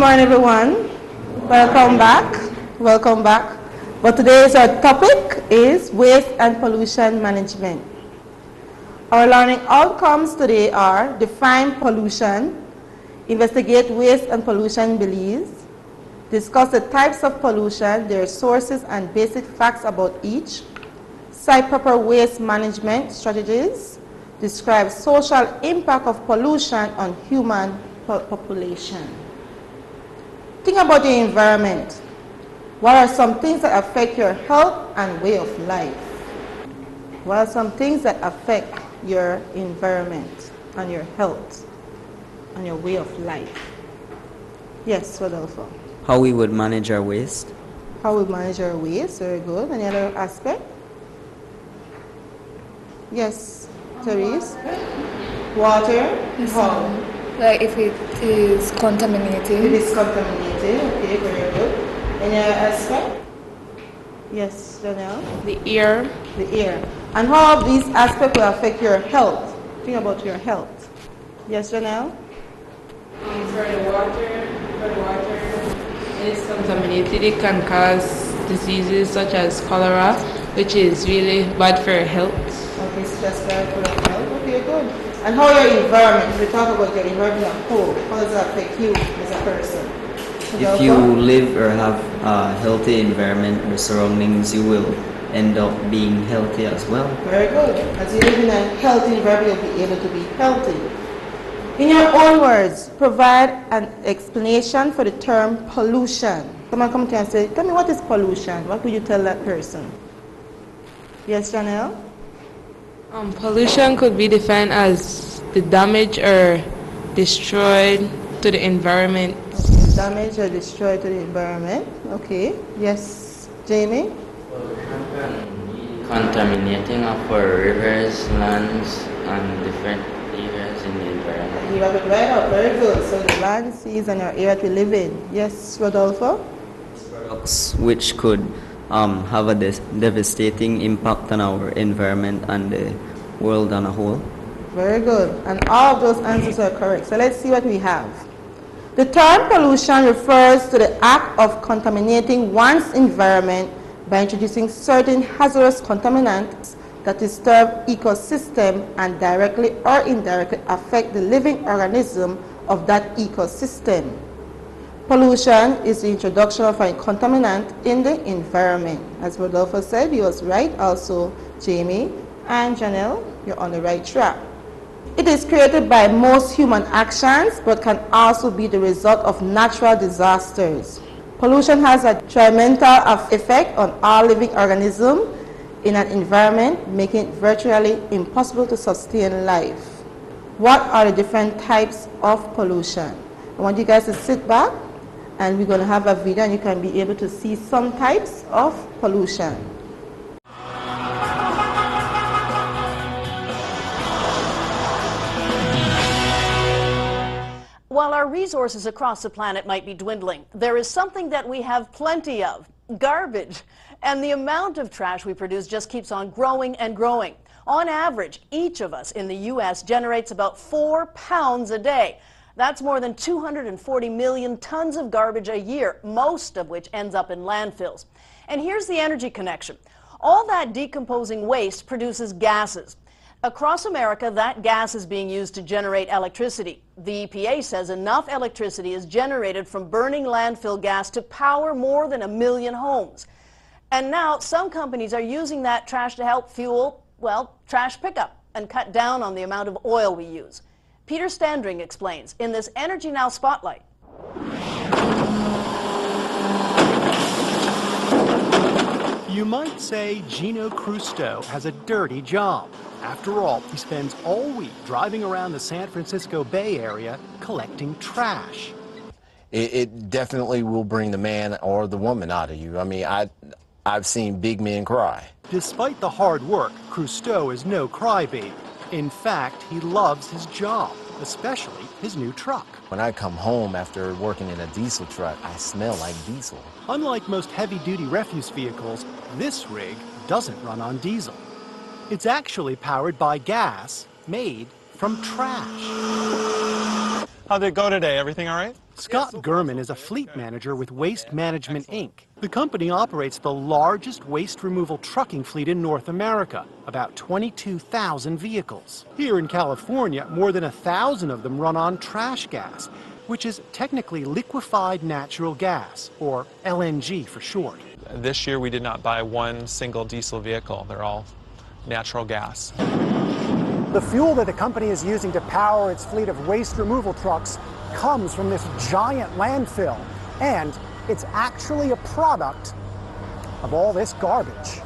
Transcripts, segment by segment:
morning, everyone. Welcome back. Welcome back. But today's our topic is waste and pollution management. Our learning outcomes today are define pollution, investigate waste and pollution beliefs, discuss the types of pollution, their sources and basic facts about each, cite proper waste management strategies, describe social impact of pollution on human population. Think about your environment. What are some things that affect your health and way of life? What are some things that affect your environment and your health and your way of life? Yes, Rodolfo. How we would manage our waste. How we manage our waste, very good. Any other aspect? Yes, Therese. Water. How? Like if it is contaminated. It is contaminated, okay, very good. Any other aspect? Yes, Janelle? The air. The air. And how these aspects will affect your health? Think about your health. Yes, Janelle? For the water, it is contaminated. It can cause diseases such as cholera, which is really bad for your health. Okay, so that's bad for your health. Okay, good. And how your environment, if we talk about your environment as a whole, how does that affect you as a person? If you live or have a healthy environment or surroundings, you will end up being healthy as well. Very good. As you live in a healthy environment, you'll be able to be healthy. In your own words, provide an explanation for the term pollution. Someone come to you and say, tell me what is pollution? What would you tell that person? Yes, Janelle? Pollution could be defined as the damage or destroyed to the environment. Damage or destroyed to the environment. Okay. Yes, Jamie? Contaminating of our rivers, lands, and different areas in the environment. You have it right up. Very good. So the land, seas, and our area that we live in. Yes, Rodolfo? Products which could have a devastating impact on our environment and the world on a whole. Very good. And all of those answers are correct. So let's see what we have. The term pollution refers to the act of contaminating one's environment by introducing certain hazardous contaminants that disturb ecosystem and directly or indirectly affect the living organism of that ecosystem. Pollution is the introduction of a contaminant in the environment. As Rodolfo said, he was right. Also, Jamie and Janelle, you're on the right track. It is created by most human actions, but can also be the result of natural disasters. Pollution has a detrimental effect on all living organisms in an environment, making it virtually impossible to sustain life. What are the different types of pollution? I want you guys to sit back, and we're going to have a video, and you can be able to see some types of pollution. While our resources across the planet might be dwindling, there is something that we have plenty of: garbage. And the amount of trash we produce just keeps on growing and growing. On average, each of us in the U.S. generates about 4 pounds a day. That's more than 240 million tons of garbage a year, most of which ends up in landfills. And here's the energy connection. All that decomposing waste produces gases. Across America, that gas is being used to generate electricity. The EPA says enough electricity is generated from burning landfill gas to power more than 1 million homes. And now some companies are using that trash to help fuel, well, trash pickup and cut down on the amount of oil we use. Peter Standring explains in this Energy Now Spotlight. You might say Gino Crusto has a dirty job. After all, he spends all week driving around the San Francisco Bay Area collecting trash. It definitely will bring the man or the woman out of you. I mean, I've seen big men cry. Despite the hard work, Crusto is no crybaby. In fact, he loves his job, especially his new truck. When I come home after working in a diesel truck, I smell like diesel. Unlike most heavy-duty refuse vehicles, this rig doesn't run on diesel. It's actually powered by gas made from trash. How'd it go today? Everything all right? Scott Gurman is a fleet manager with Waste Management, Inc. The company operates the largest waste removal trucking fleet in North America, about 22,000 vehicles. Here in California, more than 1,000 of them run on trash gas, which is technically liquefied natural gas, or LNG for short. This year we did not buy one single diesel vehicle. They're all natural gas. The fuel that the company is using to power its fleet of waste removal trucks comes from this giant landfill, and it's actually a product of all this garbage.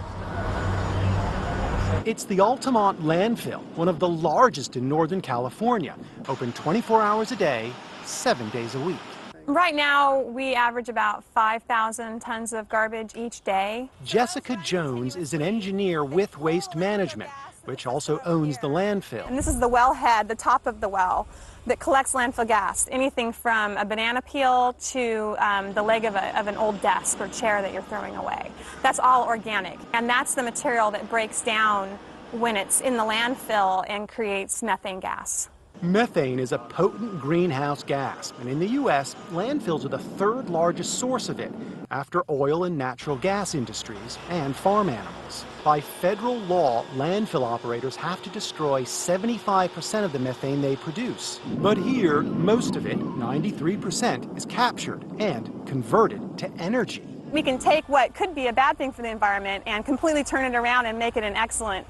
It's the Altamont landfill, one of the largest in Northern California, open 24 hours a day, 7 days a week. Right now, we average about 5,000 tons of garbage each day. Jessica Jones is an engineer with Waste Management, which also owns the landfill. And this is the wellhead, the top of the well, that collects landfill gas. Anything from a banana peel to the leg of an old desk or chair that you're throwing away. That's all organic. And that's the material that breaks down when it's in the landfill and creates methane gas. Methane is a potent greenhouse gas, and in the U.S., landfills are the third largest source of it, after oil and natural gas industries and farm animals. By federal law, landfill operators have to destroy 75% of the methane they produce. But here, most of it, 93%, is captured and converted to energy. We can take what could be a bad thing for the environment and completely turn it around and make it an excellent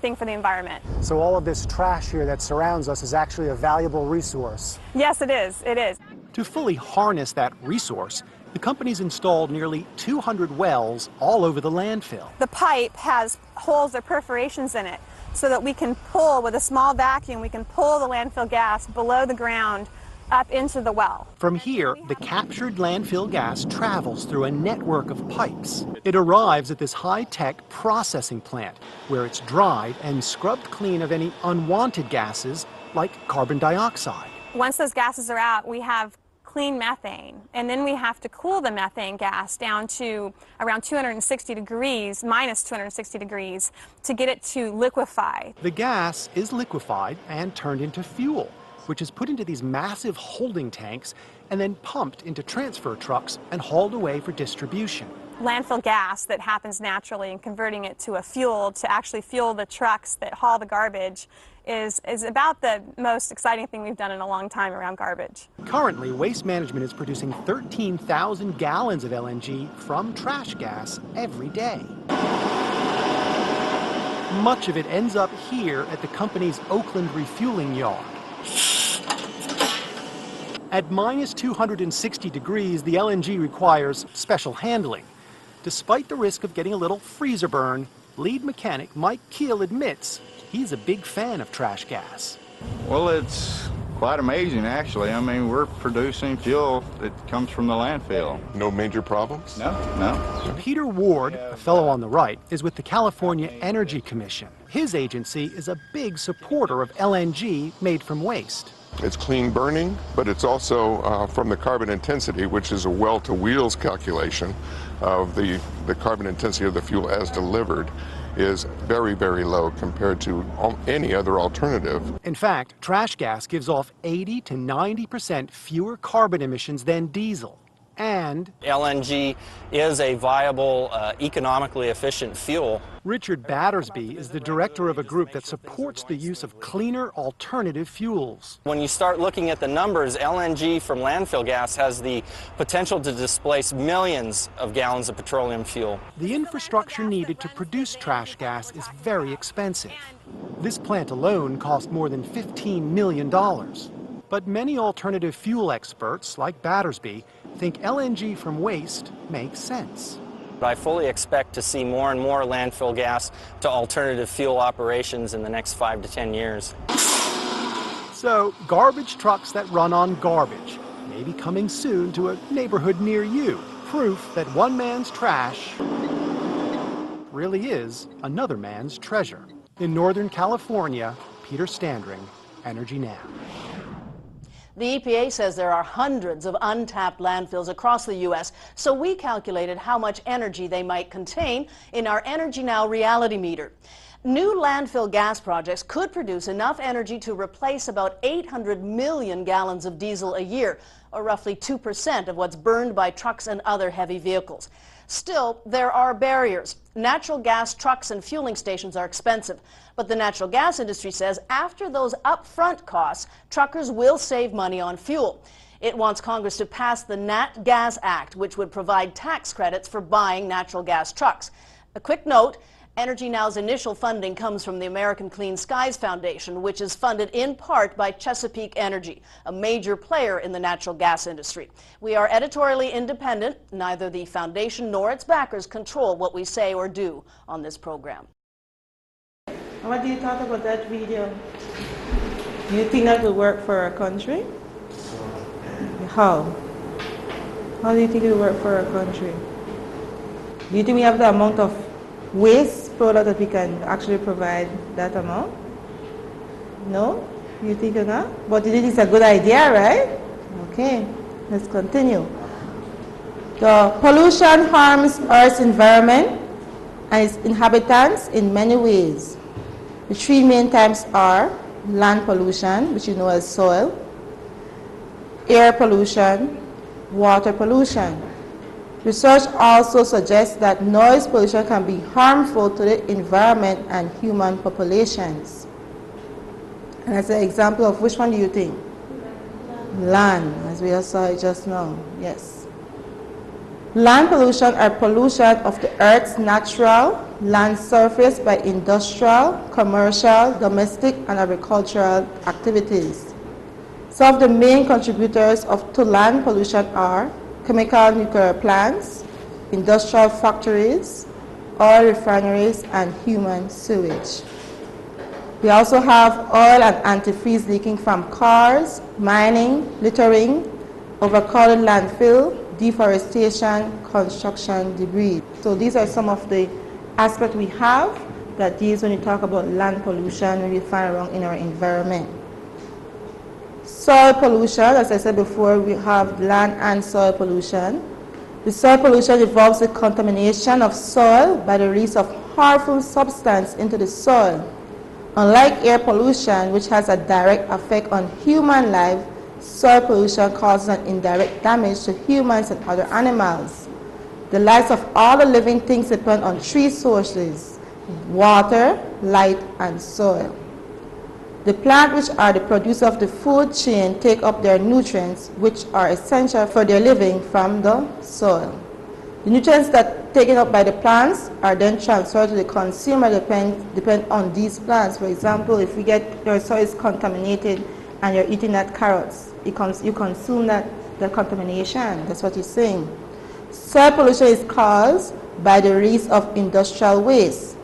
thing for the environment. So all of this trash here that surrounds us is actually a valuable resource. Yes, it is. It is. To fully harness that resource, the company's installed nearly 200 wells all over the landfill. The pipe has holes or perforations in it so that we can pull, with a small vacuum, we can pull the landfill gas below the ground up into the well. From here, the captured landfill gas travels through a network of pipes. It arrives at this high-tech processing plant, where it's dried and scrubbed clean of any unwanted gases like carbon dioxide. Once those gases are out, we have clean methane, and then we have to cool the methane gas down to around 260 degrees, minus 260 degrees, to get it to liquefy. The gas is liquefied and turned into fuel, which is put into these massive holding tanks and then pumped into transfer trucks and hauled away for distribution. Landfill gas that happens naturally and converting it to a fuel to actually fuel the trucks that haul the garbage is about the most exciting thing we've done in a long time around garbage. Currently, Waste Management is producing 13,000 gallons of LNG from trash gas every day. Much of it ends up here at the company's Oakland refueling yard. At minus 260 degrees, the LNG requires special handling. Despite the risk of getting a little freezer burn, lead mechanic Mike Keel admits he's a big fan of trash gas. Well, it's quite amazing, actually. I mean, we're producing fuel that comes from the landfill. No major problems? No. Peter Ward, a fellow on the right, is with the California Energy Commission. His agency is a big supporter of LNG made from waste. It's clean burning, but it's also from the carbon intensity, which is a well-to-wheels calculation of the carbon intensity of the fuel as delivered, is very, very low compared to any other alternative. In fact, trash gas gives off 80 to 90% fewer carbon emissions than diesel. And LNG is a viable, economically efficient fuel. Richard Battersby is the director of a group that supports the use of cleaner alternative fuels. When you start looking at the numbers, LNG from landfill gas has the potential to displace millions of gallons of petroleum fuel. The infrastructure needed to produce trash gas is very expensive. This plant alone cost more than $15 million. But many alternative fuel experts, like Battersby, think LNG from waste makes sense. I fully expect to see more and more landfill gas to alternative fuel operations in the next 5 to 10 years. So, garbage trucks that run on garbage may be coming soon to a neighborhood near you. Proof that one man's trash really is another man's treasure. In Northern California, Peter Standring, Energy Now. The EPA says there are hundreds of untapped landfills across the U.S., so we calculated how much energy they might contain in our Energy Now reality meter. New landfill gas projects could produce enough energy to replace about 800 million gallons of diesel a year, or roughly 2% of what's burned by trucks and other heavy vehicles. Still, there are barriers. Natural gas trucks and fueling stations are expensive, but the natural gas industry says after those upfront costs, truckers will save money on fuel. It wants Congress to pass the Nat Gas Act, which would provide tax credits for buying natural gas trucks. A quick note, Energy Now's initial funding comes from the American Clean Skies Foundation, which is funded in part by Chesapeake Energy, a major player in the natural gas industry. We are editorially independent. Neither the foundation nor its backers control what we say or do on this program. What do you thought about that video? Do you think that will work for our country? How? How do you think it will work for our country? Do you think we have the amount of waste product that we can actually provide that amount? No? You think not? But you think it's a good idea, right? Okay, let's continue. The pollution harms Earth's environment and its inhabitants in many ways. The three main types are land pollution, which you know as soil, air pollution, water pollution. Research also suggests that noise pollution can be harmful to the environment and human populations. And as an example of which one do you think? Land, as we saw it just now, yes. Land pollution are pollution of the Earth's natural land surface by industrial, commercial, domestic, and agricultural activities. Some of the main contributors to land pollution are chemical nuclear plants, industrial factories, oil refineries, and human sewage. We also have oil and antifreeze leaking from cars, mining, littering, overcrowded landfill, deforestation, construction debris. So these are some of the aspects we have that deals when you talk about land pollution when we find around in our environment. Soil pollution, as I said before, we have land and soil pollution. The soil pollution involves the contamination of soil by the release of harmful substance into the soil. Unlike air pollution, which has a direct effect on human life, soil pollution causes an indirect damage to humans and other animals. The lives of all the living things depend on three sources: water, light, and soil. The plants, which are the producer of the food chain, take up their nutrients, which are essential for their living, from the soil. The nutrients that are taken up by the plants are then transferred to the consumer depend on these plants. For example, if we get your soil is contaminated and you're eating that carrots, you consume that contamination. That's what you're saying. Soil pollution is caused by the release of industrial waste.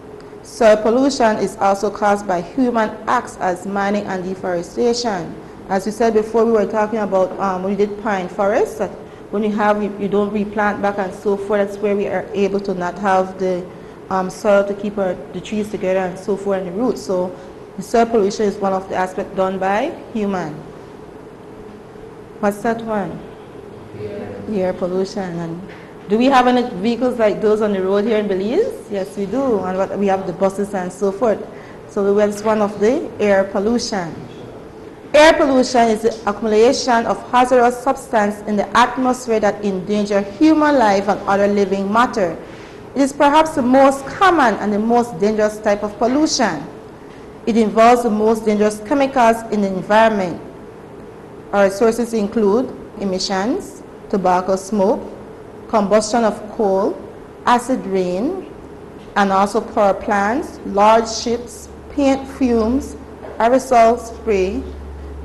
Soil pollution is also caused by human acts as mining and deforestation. As we said before, we were talking about when we did pine forests, that when you don't replant back and so forth, that's where we are able to not have the soil to keep the trees together and so forth and the roots. So the soil pollution is one of the aspects done by human. What's that one? Air pollution. And do we have any vehicles like those on the road here in Belize? Yes, we do. And we have the buses and so forth. So that's one of the air pollution. Air pollution is the accumulation of hazardous substance in the atmosphere that endanger human life and other living matter. It is perhaps the most common and the most dangerous type of pollution. It involves the most dangerous chemicals in the environment. Our sources include emissions, tobacco smoke, combustion of coal, acid rain, and also power plants, large ships, paint fumes, aerosol spray,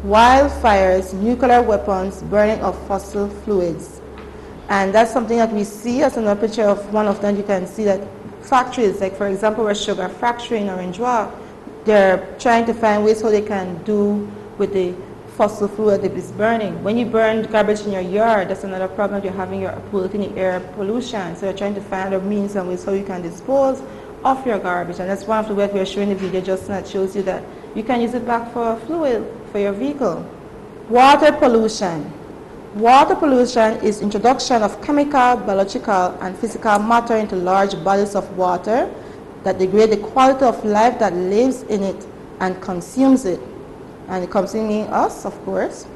wildfires, nuclear weapons, burning of fossil fluids. And that's something that we see. As another picture of one of them, you can see that factories, like for example, a sugar factory in Orange Walk, they're trying to find ways how they can do with the fossil fluid that is burning. When you burn garbage in your yard, that's another problem. You're having your polluting the air pollution. So you're trying to find other means and ways how you can dispose of your garbage. And that's one of the ways we're showing the video just now. It shows you that you can use it back for fluid for your vehicle. Water pollution. Water pollution is introduction of chemical, biological, and physical matter into large bodies of water that degrade the quality of life that lives in it and consumes it. And consuming us, of course.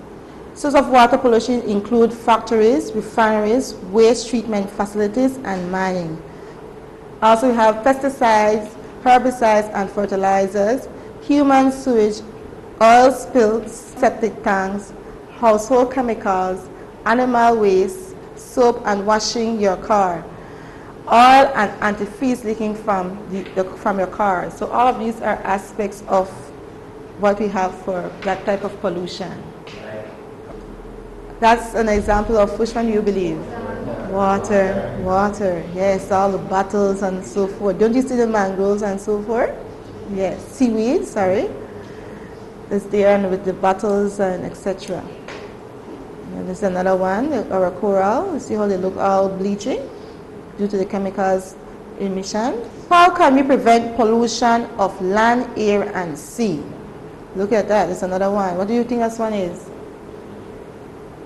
Sources of water pollution include factories, refineries, waste treatment facilities, and mining. Also, we have pesticides, herbicides, and fertilizers, human sewage, oil spills, septic tanks, household chemicals, animal waste, soap and washing your car, oil and antifreeze leaking from your car. So all of these are aspects of what we have for that type of pollution. That's an example of which one you believe? Water, water. Yes, all the bottles and so forth. Don't you see the mangroves and so forth? Yes, seaweed, sorry. It's there and with the bottles and etc. And there's another one, or a coral. You see how they look all bleaching due to the chemicals emission. How can we prevent pollution of land, air, and sea? Look at that. There's another one. What do you think this one is?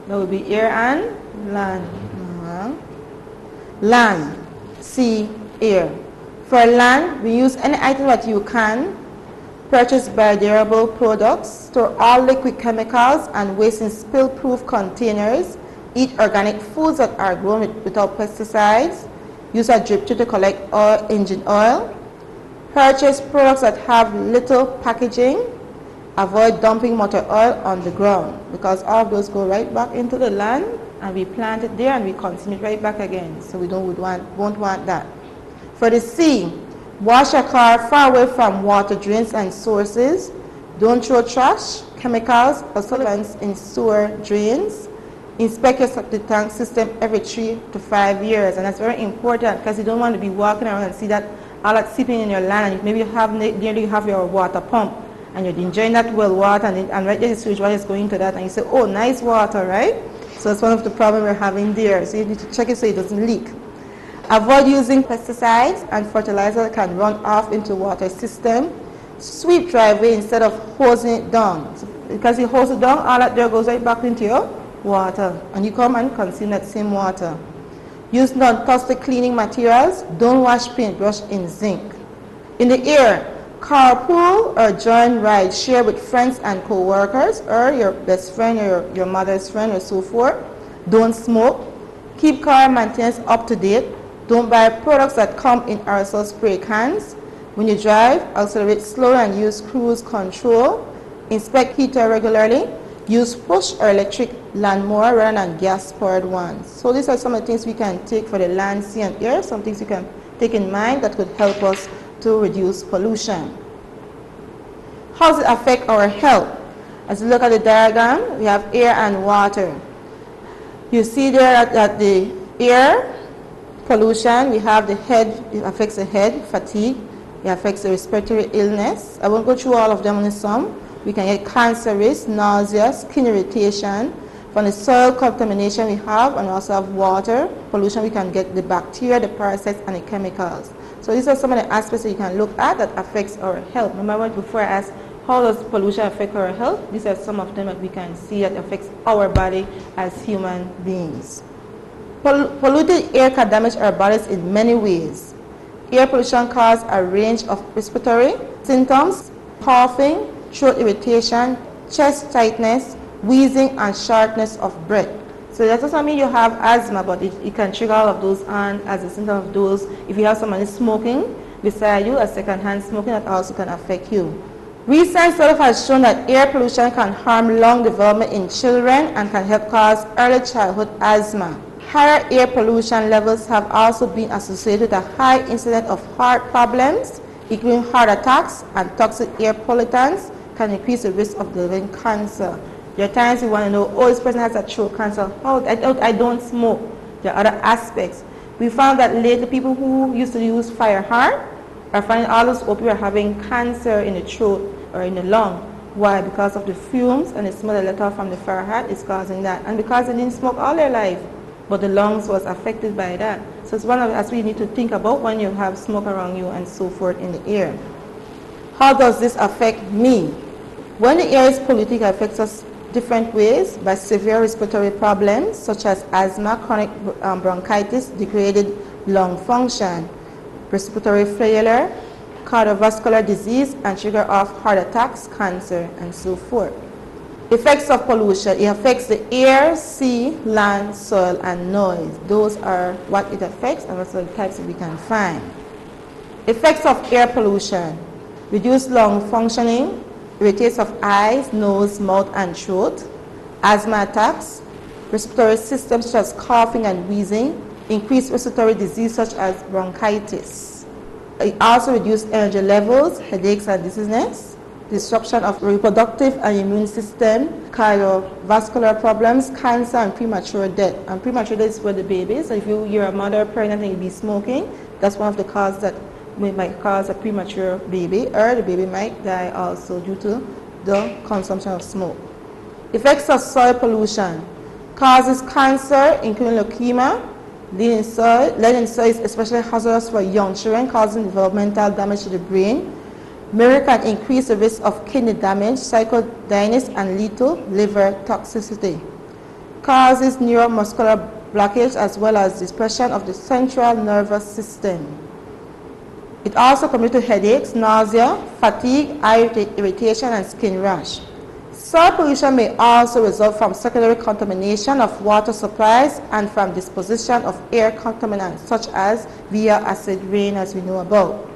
That would be air and land. Land, sea, air. For land, we use any item that you can purchase biodegradable products, store all liquid chemicals and waste in spill-proof containers, eat organic foods that are grown without pesticides, use a drip to collect oil, engine oil, purchase products that have little packaging, avoid dumping motor oil on the ground because all of those go right back into the land and we plant it there and we consume it right back again. So we won't want that. For the sea, wash your car far away from water drains and sources. Don't throw trash, chemicals, or solvents in sewer drains. Inspect your septic tank system every 3 to 5 years, and that's very important because you don't want to be walking around and see that all that seeping in your land. And maybe you have your water pump, and you're enjoying that well water, and right there the sewage water is going to that, and you say, "Oh, nice water, right?" So that's one of the problems we're having there. So you need to check it so it doesn't leak. Avoid using pesticides and fertilizer that can run off into water system. Sweep driveway instead of hosing it down. So because you hose it down, all that there goes right back into your water, and you come and consume that same water. Use non-toxic cleaning materials. Don't wash paintbrush in zinc. In the air, carpool or join ride, share with friends and co-workers or your best friend or your mother's friend or so forth. Don't smoke. Keep car maintenance up to date. Don't buy products that come in aerosol spray cans. When you drive, accelerate slow and use cruise control. Inspect heater regularly. Use push or electric lawnmower rather than gas-powered ones. So these are some of the things we can take for the land, sea, and air. Some things you can take in mind that could help us to reduce pollution. How does it affect our health? As you look at the diagram, we have air and water. You see there that the air pollution, we have the head, it affects the head, fatigue, it affects the respiratory illness. I won't go through all of them, only some. We can get cancer risk, nausea, skin irritation. From the soil contamination we have, and we also have water pollution, we can get the bacteria, the parasites, and the chemicals. So these are some of the aspects that you can look at that affects our health. Remember before I asked, how does pollution affect our health? These are some of them that we can see that affects our body as human beings. Polluted air can damage our bodies in many ways. Air pollution causes a range of respiratory symptoms, coughing, throat irritation, chest tightness, wheezing, and shortness of breath. So that doesn't mean you have asthma, but it can trigger all of those and as a symptom of those. If you have somebody smoking beside you, a secondhand smoking, that also can affect you. Recent study has shown that air pollution can harm lung development in children and can help cause early childhood asthma. Higher air pollution levels have also been associated with a high incidence of heart problems, including heart attacks, and toxic air pollutants can increase the risk of developing cancer. There are times you want to know, oh, this person has a throat cancer. Oh, I don't smoke. There are other aspects. We found that lately people who used to use fire heart are finding all those people are having cancer in the throat or in the lung. Why? Because of the fumes and the smoke that let off from the fire heart is causing that. And because they didn't smoke all their life, but the lungs was affected by that. So it's one of the aspects you need to think about when you have smoke around you and so forth in the air. How does this affect me? When the air is polluted, it affects us different ways by severe respiratory problems such as asthma, chronic bronchitis, degraded lung function, respiratory failure, cardiovascular disease, and trigger of heart attacks, cancer, and so forth. Effects of pollution. It affects the air, sea, land, soil, and noise. Those are what it affects and also the types that we can find. Effects of air pollution. Reduced lung functioning, irritation of eyes, nose, mouth, and throat, asthma attacks, respiratory systems such as coughing and wheezing, increased respiratory disease such as bronchitis. It also reduces energy levels, headaches and dizziness, disruption of reproductive and immune system, cardiovascular problems, cancer, and premature death. And premature death is for the babies. So if you're a mother pregnant and you be smoking, that's one of the causes that might cause a premature baby, or the baby might die also due to the consumption of smoke. Effects of soil pollution. Causes cancer, including leukemia. Lead in soil is especially hazardous for young children, causing developmental damage to the brain. Mercury can increase the risk of kidney damage, cyclodynamics, and lead to liver toxicity. Causes neuromuscular blockage as well as depression of the central nervous system. It also contributes to headaches, nausea, fatigue, eye irritation, and skin rash. Soil pollution may also result from secondary contamination of water supplies and from disposition of air contaminants such as via acid rain, as we know about.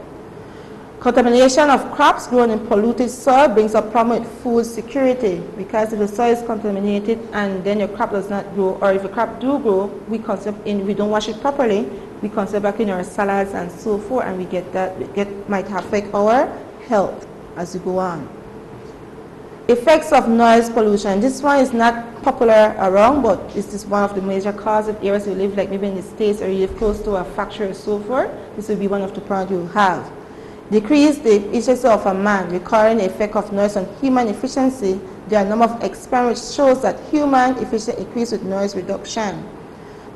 Contamination of crops grown in polluted soil brings a problem with food security, because if the soil is contaminated and then your crop does not grow, or if the crop do grow, we don't wash it properly, we conserve back in our salads and so forth, and might affect our health as we go on. Effects of noise pollution. This one is not popular around, but this is one of the major causes of areas you live, like maybe in the States, or you live close to a factory or so forth. This will be one of the problems you have. Decrease the efficiency of a man, recording the effect of noise on human efficiency. There are a number of experiments which shows that human efficiency increases with noise reduction.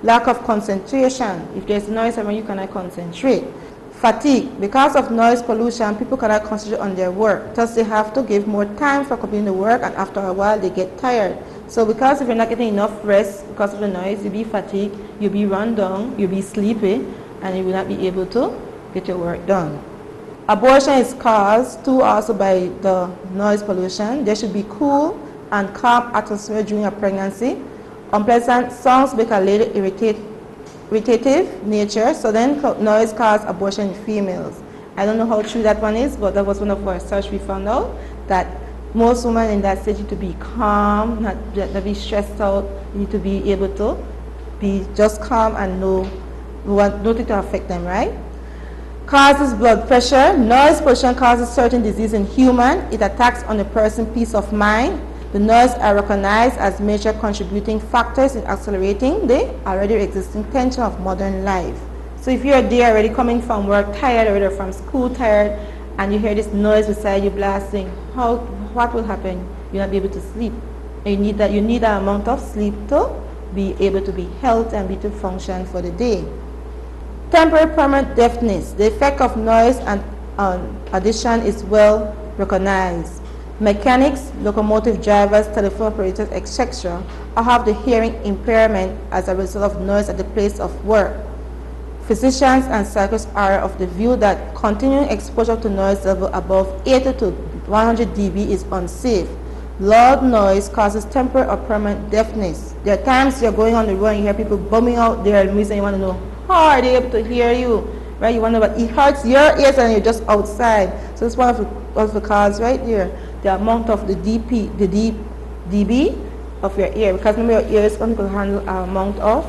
Lack of concentration. If there's noise around, you cannot concentrate. Fatigue. Because of noise pollution, people cannot concentrate on their work. Thus, they have to give more time for completing the work, and after a while, they get tired. So because if you're not getting enough rest because of the noise, you'll be fatigued, you'll be run down, you'll be sleepy, and you will not be able to get your work done. Abortion is caused too also by the noise pollution. There should be cool and calm atmosphere during a pregnancy. Unpleasant sounds make a lady irritative nature, so then noise causes abortion in females. I don't know how true that one is, but that was one of our research we found out, that most women in that stage need to be calm, not be stressed out, need to be able to be just calm and nothing to affect them, right? Causes blood pressure. Noise pollution causes certain disease in human. It attacks on a person's peace of mind. The noise are recognized as major contributing factors in accelerating the already existing tension of modern life. So if you're there already coming from work tired, or from school tired, and you hear this noise beside you blasting, what will happen? You'll not be able to sleep. You need that amount of sleep to be able to be healthy and be able to function for the day. Temporary permanent deafness. The effect of noise and addition is well recognized. Mechanics, locomotive drivers, telephone operators, etc. all have the hearing impairment as a result of noise at the place of work. Physicians and psychiatrists are of the view that continuing exposure to noise level above 80 to 100 dB is unsafe. Loud noise causes temporary or permanent deafness. There are times you're going on the road and you hear people bumming out their music and you want to know, how are they able to hear you? Right? You wonder, but it hurts your ears and you're just outside. So it's one of the causes right there. The amount of the dB of your ear, because remember your ears only can handle an amount of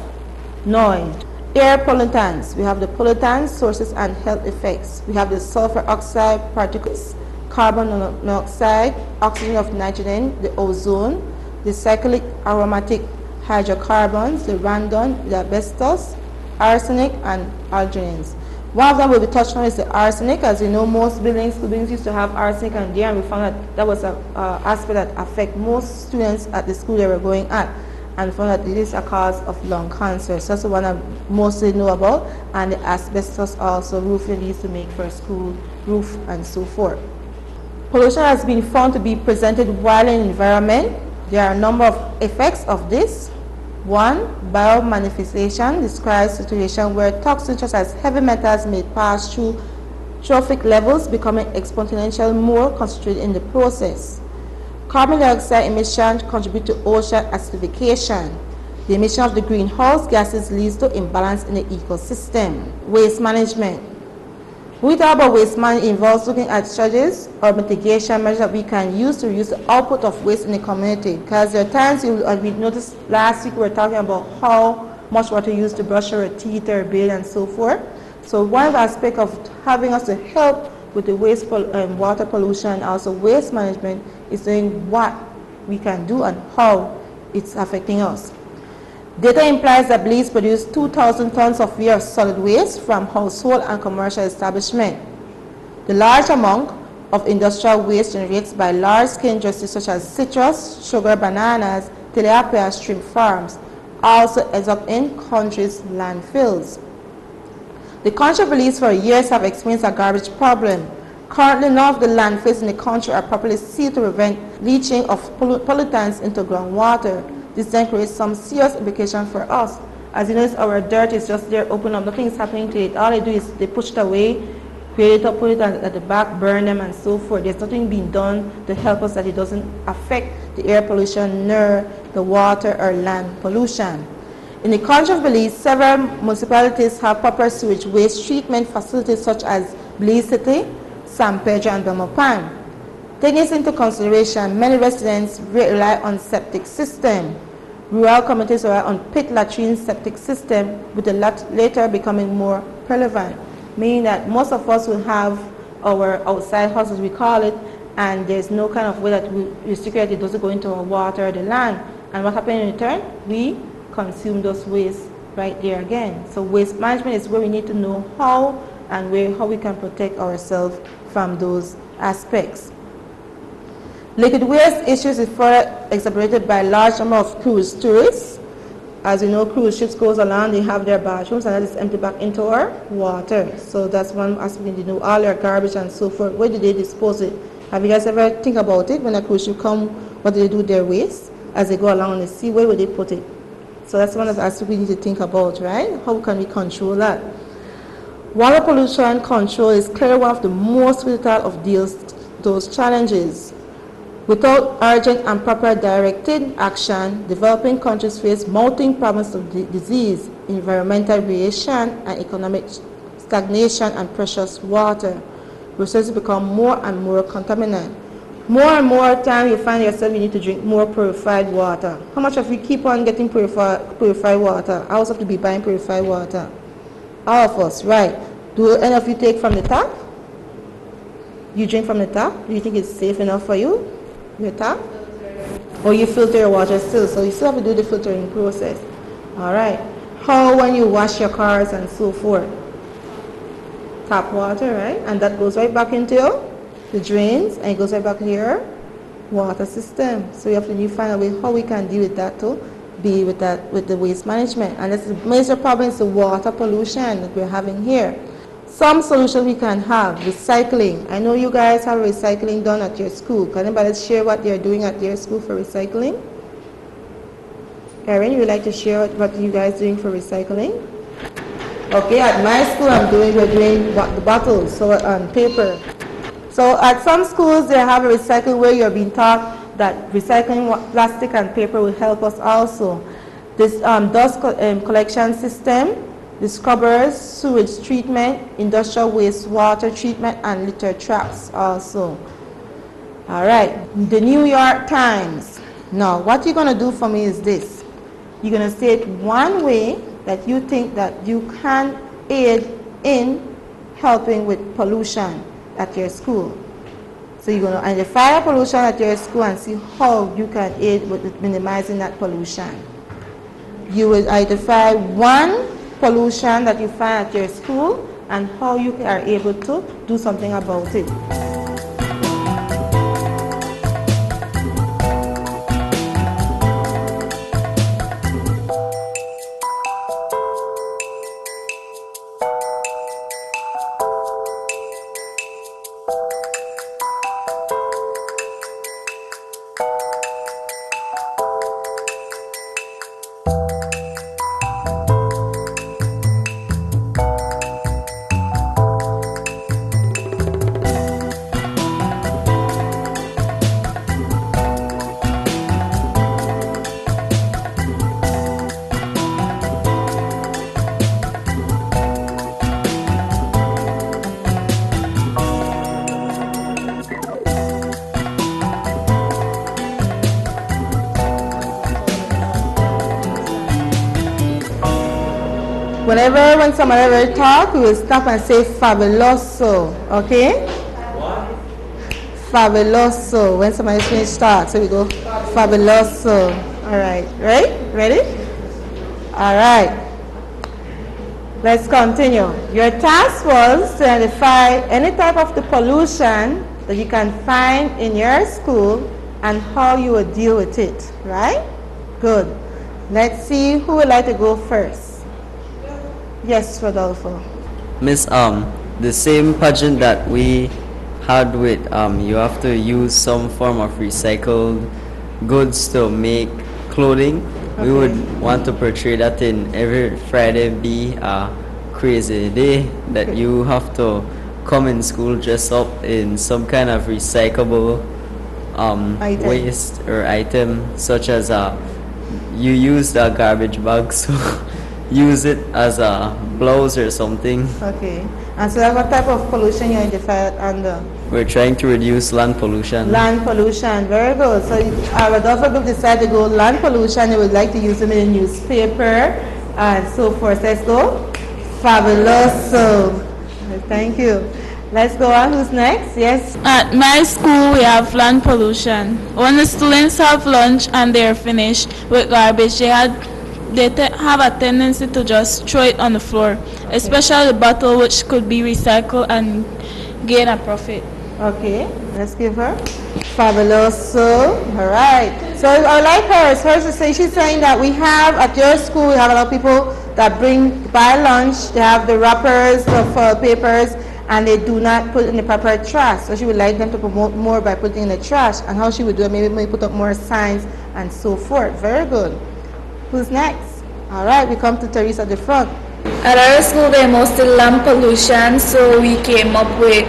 noise. Air pollutants. We have the pollutants, sources, and health effects. We have the sulfur oxide particles, carbon monoxide, oxygen of nitrogen, the ozone, the cyclic aromatic hydrocarbons, the radon, the asbestos, arsenic, and arsenins. One of them will be touched on is the arsenic. As you know, most buildings used to have arsenic on there, and we found that was an aspect that affects most students at the school they were going at, and found that it is a cause of lung cancer. So that's the one I mostly know about, and the asbestos also, roofing used to make for a school roof and so forth. Pollution has been found to be presented while in environment. There are a number of effects of this. One, biomanifestation describes a situation where toxins such as heavy metals may pass through trophic levels, becoming exponentially more concentrated in the process. carbon dioxide emissions contribute to ocean acidification. The emission of the greenhouse gases leads to imbalance in the ecosystem. Waste management. When we talk about waste management, it involves looking at strategies or mitigation measures that we can use to reduce the output of waste in the community. Because there are times, we noticed last week we were talking about how much water you use to brush our teeth or bathe and so forth. So one aspect of having us to help with the water pollution and also waste management is knowing what we can do and how it's affecting us. Data implies that Belize produced 2,000 tons of year of solid waste from household and commercial establishment. The large amount of industrial waste generated by large-scale industries such as citrus, sugar, bananas, tilapia, shrimp farms also ends up in countries' landfills. The country of Belize for years have experienced a garbage problem. Currently, none of the landfills in the country are properly sealed to prevent leaching of pollutants into groundwater. This then creates some serious implications for us. As you notice, our dirt is just there, open up, nothing is happening to it. All they do is they push it away, create it, put it at the back, burn them, and so forth. There's nothing being done to help us that it doesn't affect the air pollution, nor the water or land pollution. In the country of Belize, several municipalities have proper sewage waste treatment facilities such as Belize City, San Pedro, and Belmopan. Taking this into consideration, many residents rely on septic system. Rural communities rely on pit latrine septic system, with the latter becoming more prevalent, meaning that most of us will have our outside houses, we call it, and there's no kind of way that we secure it doesn't go into our water or the land. And what happens in return? We consume those wastes right there again. So waste management is where we need to know how and how we can protect ourselves from those aspects. Liquid waste issues is further exacerbated by a large number of cruise tourists. As you know, cruise ships goes along, they have their bathrooms and that is empty back into our water. So that's one aspect you need to know, all their garbage and so forth. Where do they dispose it? Have you guys ever think about it? When a cruise ship come, what do they do with their waste? As they go along the sea, where would they put it? So that's one of the aspects we need to think about, right? How can we control that? Water pollution control is clearly one of the most vital of those challenges. Without urgent and proper directed action, developing countries face mounting problems of disease, environmental variation, and economic stagnation and precious water. Resources become more and more contaminated. More and more time you find yourself you need to drink more purified water. How much of you keep on getting purified water? I also have to be buying purified water. All of us, right? Do any of you take from the tap? You drink from the tap? Do you think it's safe enough for you? Your tap? Or you filter your water still, so you still have to do the filtering process. All right. How when you wash your cars and so forth? Tap water, right? And that goes right back into the drains, and it goes right back to your water system. So you have to find a way how we can deal with that to be with the waste management. And that's the major problem is the water pollution that we're having here. Some solution we can have, recycling. I know you guys have recycling done at your school. Can anybody share what they're doing at their school for recycling? Erin, you would like to share what you guys doing for recycling? Okay, at my school we're doing the bottles, so on paper. So at some schools they have a recycling where you're being taught that recycling plastic and paper will help us also. This dust collection system, the scrubbers, sewage treatment, industrial wastewater treatment, and litter traps also. All right, the New York Times. Now, what you're going to do for me is this. You're going to state one way that you think that you can aid in helping with pollution at your school. So you're going to identify pollution at your school and see how you can aid with minimizing that pollution. You will identify one pollution that you find at your school and how you are able to do something about it. whenever when somebody ever talk, we will stop and say fabuloso, okay? Fabuloso. When somebody finish talk, so we go fabuloso. All right, right? Ready? All right. Let's continue. Your task was to identify any type of the pollution that you can find in your school and how you would deal with it, right? Good. Let's see who would like to go first. Yes, Rodolfo. Miss, the same pageant that we had with, you have to use some form of recycled goods to make clothing. Okay. We would want to portray that in every Friday be a crazy day that you have to come in school dressed up in some kind of recyclable waste or item, such as you used a garbage bag, so use it as a blouse or something. Okay. And so what type of pollution you identified under? We're trying to reduce land pollution. Land pollution, very good. So our Rodolfo group decided to go land pollution. They would like to use them in the newspaper and so forth. Let's go. Fabuloso. Thank you. Let's go on. Who's next? Yes. At my school, we have land pollution. When the students have lunch and they're finished with garbage, they have a tendency to just throw it on the floor, especially the bottle, which could be recycled and gain a profit. Okay, let's give her. Fabuloso. All right. So I like hers. Hers is saying, she's saying that we have at your school, we have a lot of people that buy lunch. They have the wrappers, the foil papers, and they do not put in the proper trash. So she would like them to promote more by putting in the trash. And how she would do it, maybe put up more signs and so forth. Very good. Who's next? All right, we come to Teresa at the front. At our school, they're mostly land pollution, so we came up with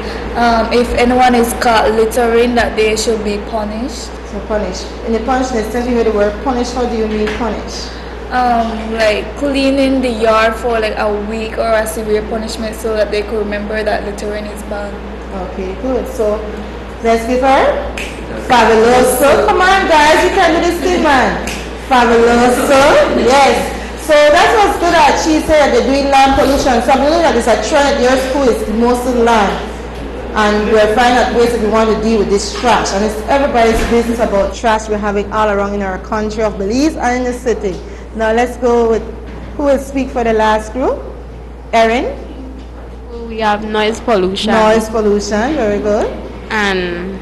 if anyone is caught littering, that they should be punished. So punish. In the punishment, since you heard the word punish, how do you mean punish? Like cleaning the yard for like a week or a severe punishment so that they could remember that littering is bad. Okay, good. So let's give her fabuloso. Come on, guys, you can do this thing, man. Fabuloso. Yes. So that's what's good that she said that they're doing land pollution. So I'm really that it's a trend at your school is mostly land. And we're finding out ways that we want to deal with this trash. And it's everybody's business about trash we're having all around in our country of Belize and in the city. Now let's go with who will speak for the last group. Erin? We have noise pollution. Noise pollution, very good. And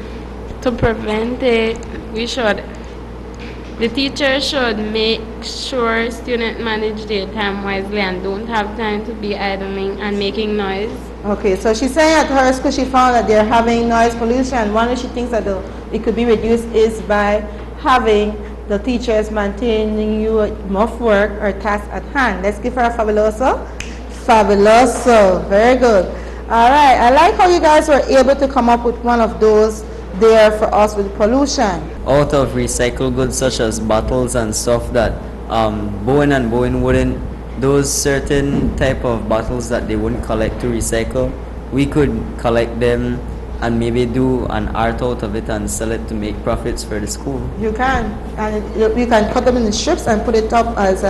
to prevent it, the teacher should make sure students manage their time wisely and don't have time to be idling and making noise. Okay, so she's saying at her school she found that they're having noise pollution. One way she thinks that it could be reduced is by having the teachers maintaining you enough work or tasks at hand. Let's give her a fabuloso. Fabuloso, very good. All right, I like how you guys were able to come up with one of those there for us with pollution. Out of recycled goods such as bottles and stuff that Bowen and Bowen wouldn't, those certain type of bottles that they wouldn't collect to recycle, we could collect them and maybe do an art out of it and sell it to make profits for the school. You can, and you can cut them in strips and put it up as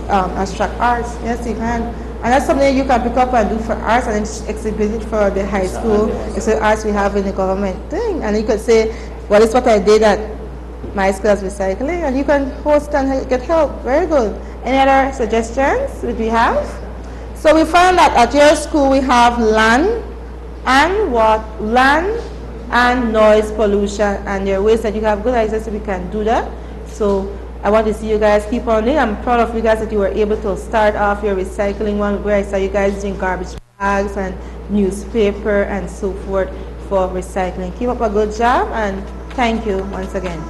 abstract arts. Yes, you can. And that's something you can pick up and do for arts and then exhibit it for the high school. It's the arts we have in the government thing. And you could say, well, it's what I did at my school as recycling, and you can host and get help. Very good. Any other suggestions that we have? So we found that at your school we have land and noise pollution, and there are ways that you have good ideas so we can do that. So I want to see you guys keep on it. I'm proud of you guys that you were able to start off your recycling one where I saw you guys using garbage bags and newspaper and so forth for recycling. Keep up a good job and thank you once again.